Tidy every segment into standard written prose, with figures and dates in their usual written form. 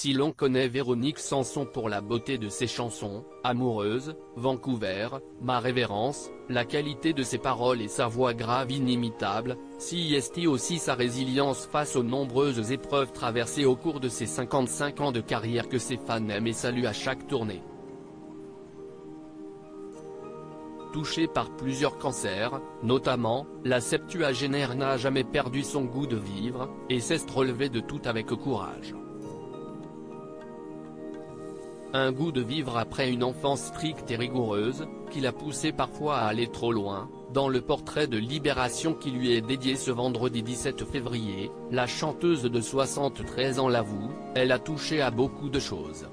Si l'on connaît Véronique Sanson pour la beauté de ses chansons, Amoureuse, Vancouver, Ma révérence, la qualité de ses paroles et sa voix grave inimitable, si est aussi sa résilience face aux nombreuses épreuves traversées au cours de ses 55 ans de carrière que ses fans aiment et saluent à chaque tournée. Touchée par plusieurs cancers, notamment, la septuagénaire n'a jamais perdu son goût de vivre, et sait relever de tout avec courage. Un goût de vivre après une enfance stricte et rigoureuse, qui l'a poussée parfois à aller trop loin. Dans le portrait de Libération qui lui est dédié ce vendredi 17 février, la chanteuse de 73 ans l'avoue, elle a touché à beaucoup de choses.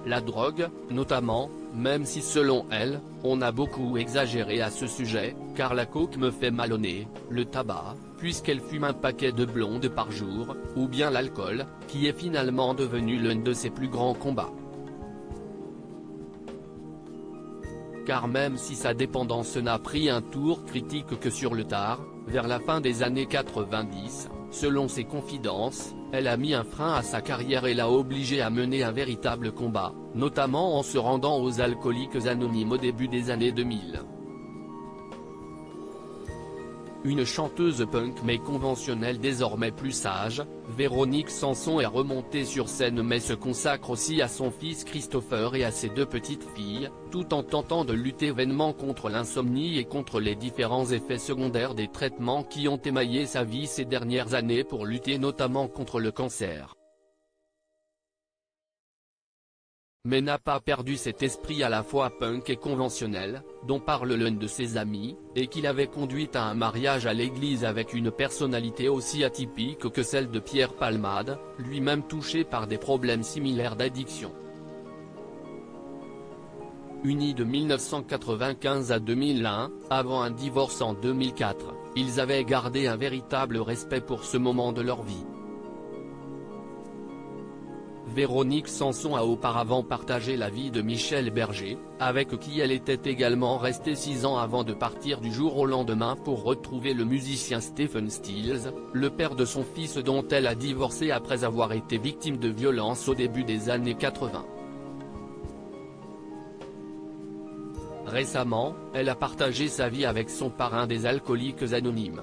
La drogue, notamment, même si selon elle, on a beaucoup exagéré à ce sujet, car la coke me fait mal au nez, le tabac, puisqu'elle fume un paquet de blondes par jour, ou bien l'alcool, qui est finalement devenu l'un de ses plus grands combats. Car même si sa dépendance n'a pris un tour critique que sur le tard, vers la fin des années 90, selon ses confidences, elle a mis un frein à sa carrière et l'a obligée à mener un véritable combat, notamment en se rendant aux Alcooliques Anonymes au début des années 2000. Une chanteuse punk mais conventionnelle désormais plus sage, Véronique Sanson est remontée sur scène mais se consacre aussi à son fils Christopher et à ses deux petites filles, tout en tentant de lutter vainement contre l'insomnie et contre les différents effets secondaires des traitements qui ont émaillé sa vie ces dernières années pour lutter notamment contre le cancer. Mais n'a pas perdu cet esprit à la fois punk et conventionnel, dont parle l'un de ses amis, et qui l'avait conduite à un mariage à l'église avec une personnalité aussi atypique que celle de Pierre Palmade, lui-même touché par des problèmes similaires d'addiction. Unis de 1995 à 2001, avant un divorce en 2004, ils avaient gardé un véritable respect pour ce moment de leur vie. Véronique Sanson a auparavant partagé la vie de Michel Berger, avec qui elle était également restée 6 ans avant de partir du jour au lendemain pour retrouver le musicien Stephen Stills, le père de son fils dont elle a divorcé après avoir été victime de violences au début des années 80. Récemment, elle a partagé sa vie avec son parrain des Alcooliques Anonymes.